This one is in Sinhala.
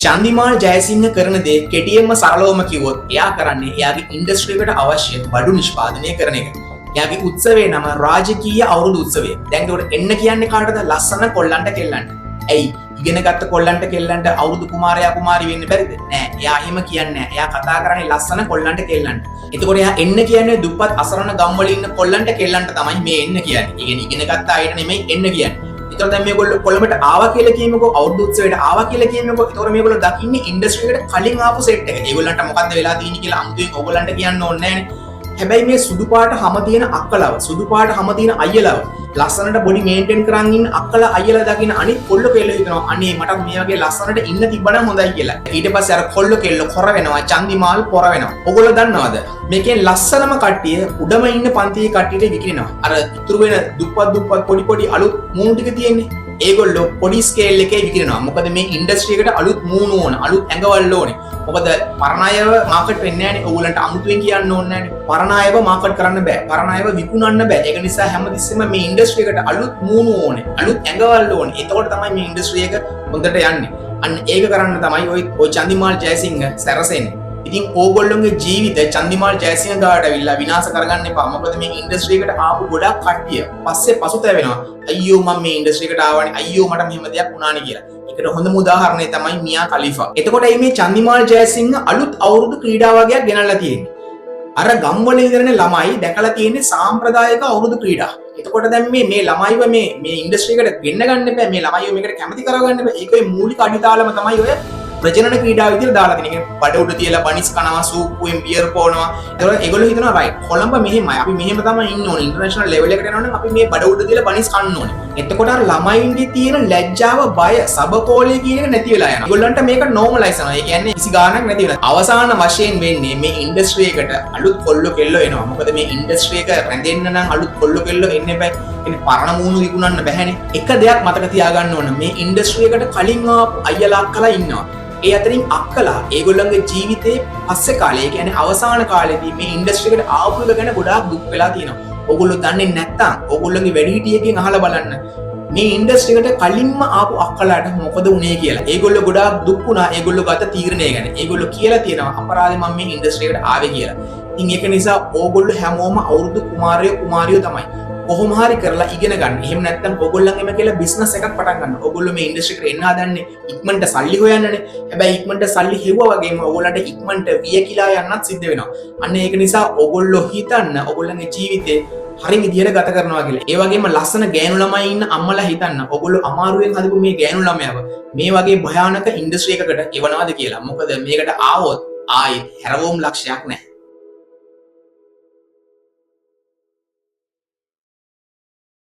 චන්දිමාල් ජයසිංහ කරන දේ කෙටියෙන්ම සරලවම කිව්වොත් එයා කරන්නේ එයාගේ ඉන්ඩස්ට්‍රි එකට අවශ්‍ය බඩු නිෂ්පාදනය කරන එක. එයාගේ උත්සවයේ නම රාජකීය අවුරුදු උත්සවය. දැන් ඒකට එන්න කියන්නේ කාටද? ලස්සන කොල්ලන්ට කෙල්ලන්ට. ඇයි? ඉගෙන ගත්ත කොල්ලන්ට කෙල්ලන්ට අවුරුදු කුමාරයා කුමාරි වෙන්න බැරිද? නෑ. එයා එහෙම කියන්නේ නෑ. එයා කතා කරන්නේ ලස්සන කොල්ලන්ට කෙල්ලන්ට. එතකොට එයා එන්න කියන්නේ දුප්පත් අසරණ ගම්වල ඉන්න කොල්ලන්ට කෙල්ලන්ට තමයි මේ එන්න කියන්නේ. ඒ කියන්නේ ඉගෙන ගත්ත අයට නෙමෙයි එන්න කියන්නේ. ඒතර දැන් මේගොල්ලෝ කොළඹට ආවා කියලා කියමුකෝ, අවුරුදු උත්සවයට ආවා කියලා කියමුකෝ. ඒතර මේගොල්ලෝ දකින්නේ ඉන්ඩස්ට්‍රි එකට කලින් ආපු සෙට් එක. ඒගොල්ලන්ට මොකද්ද වෙලා තියෙන්නේ කියලා අමුතුවෙන් ඕගොල්ලන්ට කියන්න ඕනේ නෑනේ. හැබැයි මේ සුදු පාට හැම තියෙන අක්කලව, සුදු පාට හැම තියෙන අයියලව, ලස්සනට බොඩි මේන්ටේන් කරන් ඉන්න අක්කලා අයියලා දකින්න අනිත් කොල්ල කෙල්ල හිතනවා අනේ මට මේ වගේ ලස්සනට ඉන්න තිබ්බනම් හොඳයි කියලා. ඊට පස්සේ අර කොල්ල කෙල්ල කොර වෙනවා, චන්දිමාල් පොර වෙනවා. ඔයගොල්ලෝ දන්නවද? මේකෙන් ලස්සනම කට්ටිය උඩම ඉන්න පන්තියේ කට්ටියට විකිනවා. අර ඉතුරු වෙන දුප්පත් පොඩි අලුත් මූණු ටික තියෙන්නේ. ඒගොල්ලෝ පොඩි ස්කේල් එකේ විකිනවා. මොකද මේ ඉන්ඩස්ට්‍රි එකට අලුත් මූණු ඕන, අලුත් ඇඟවල් ඕනේ. මොකද පරණ අයව මාකට් වෙන්නේ නැහැනේ. ඕගොල්ලන්ට අමුතුවෙන් කියන්න ඕනේ නැහැනේ. පරණ අයව මාකට් කරන්න බෑ. පරණ අයව විකුණන්න බෑ. ඒක නිසා හැමතිස්සෙම මේ ඉන්ඩස්ට්‍රි එකට අලුත් මූණු ඕනේ, අලුත් ඇඟවල් ඕනේ. එතකොට තමයි මේ ඉන්ඩස්ට්‍රි එක හොඳට යන්නේ. අන්න ඒක කරන්න තමයි ඔය චන්දිමාල් ජයසිංහ සැරසෙන්නේ. ඉතින් ඕගොල්ලොන්ගේ ජීවිත චන්දිමාල් ජයසිංහ ගාවට ඇවිල්ලා විනාශ කරගන්න එපා. මොකද මේ ඉන්ඩස්ට්‍රි එකට ආපු ගොඩක් කට්ටිය පස්සේ පසුතැවෙනවා. අයියෝ මම මේ ඉන්ඩස්ට්‍රි එකට ආවනේ. අයියෝ මට මෙහෙම දෙයක් වුණානේ කියලා. ඒකට හොඳම උදාහරණය තමයි මියා කලිෆා. එතකොට මේ චන්දිමාල් ජයසිංහ අලුත් අවුරුදු ක්‍රීඩා වගේක් ගෙනල්ලා තියෙන්නේ. අර ගම්වල ඉඳගෙන ළමයි දැකලා තියෙන්නේ සාම්ප්‍රදායික අවුරුදු ක්‍රීඩා. එතකොට දැන් මේ ළමයිව මේ ඉන්ඩස්ට්‍රි එකට ගෙන්න ගන්න එපා. මේ ළමයිව මේකට කැමති කරගන්න එපා. ඒකේ මූලික අඩිතාලම තමයි ඔය ප්‍රජනන ක්‍රීඩා විදිහට දාලා තියෙන. බඩ උඩ තියලා බනිස් කනවා, සූප්පුවෙන් බියර් පොවනවා. ඒතකොට ඒගොල්ලෝ හිතනවා රයිට් කොළඹ මෙහෙමයි. අපි මෙහෙම තමයි ඉන්න ඕනේ. ඉන්ටර්නැෂනල් ලෙවල් එකට යනවා නම් අපි මේ බඩ උඩ තියලා බනිස් කන්න ඕනේ. එතකොට අර ළමයින්ගේ තියෙන ලැජ්ජාව, බය, සබකෝලය කියන එක නැති වෙලා යනවා. ඒගොල්ලන්ට මේක නෝමලයිස් කරනවා. ඒ කියන්නේ කිසි ගාණක් නැති වෙනවා. අවසාන වශයෙන් වෙන්නේ මේ ඉන්ඩස්ට්‍රි එකට අලුත් කොල්ලෝ කෙල්ලෝ එනවා. මොකද මේ ඉන්ඩස්ට්‍රි එක රැඳෙන්න නම් අලුත් කොල්ලෝ කෙල්ලෝ එන්න එපා. ඉතින් පරණ මූණු විකුණන්න බැහැනේ. එක දෙයක් මතක තියාගන්න ඕන. මේ ඉන්ඩස්ට්‍රි එකට කලින් ආපු අයියලා අක්කලා ඉන්නවා. ඒ අතරින් අක්කලා ඒගොල්ලන්ගේ ජීවිතේ පස්සේ කාලේ, ඒ කියන්නේ අවසාන කාලේදී මේ ඉන්ඩස්ට්‍රි එකට ආපු එක ගැන ගොඩාක් දුක් වෙලා තියෙනවා. ඕගොල්ලෝ දන්නේ නැත්තම් ඕගොල්ලන්ගේ වැඩිහිටියකින් අහලා බලන්න. මේ ඉන්ඩස්ට්‍රි එකට කලින්ම ආපු අක්කලාට මොකද වුනේ කියලා. ඒගොල්ලෝ ගොඩාක් දුක් වුණා ඒගොල්ලෝ ගත තීරණය ගැන. ඒගොල්ලෝ කියලා තියෙනවා අපරාධේ මම මේ ඉන්ඩස්ට්‍රි එකට ආවේ කියලා. ඉතින් ඒක නිසා ඕගොල්ලෝ හැමෝම අවුරුදු කුමාරයෝ තමයි. කොහොම හරි කරලා ඉගෙන ගන්න. එහෙම නැත්නම් ඕගොල්ලන්ගෙම කියලා බිස්නස් එකක් පටන් ගන්න. ඕගොල්ලෝ මේ ඉන්ඩස්ට්‍රි එකට එන්න හදන්නේ ඉක්මනට සල්ලි හොයන්නනේ. හැබැයි ඉක්මනට සල්ලි හෙව්වා වගේම ඕගොල්ලන්ට ඉක්මනට වියකිලා යන්නත් සිද්ධ වෙනවා. අන්න ඒක නිසා ඕගොල්ලෝ හිතන්න ඕගොල්ලන්ගේ ජීවිතේ හරි විදියට ගත කරනවා කියලා. ඒ වගේම ලස්සන ගෑනු ළමයි ඉන්න අම්මලා හිතන්න ඕගොල්ලෝ අමාරුවෙන් හදපු මේ ගෑනු ළමයාව මේ වගේ භයානක ඉන්ඩස්ට්‍රි එකකට එවනවාද කියලා. මොකද මේකට ආවොත් ආයේ හැරවුම් ලක්ෂයක් නැහැ.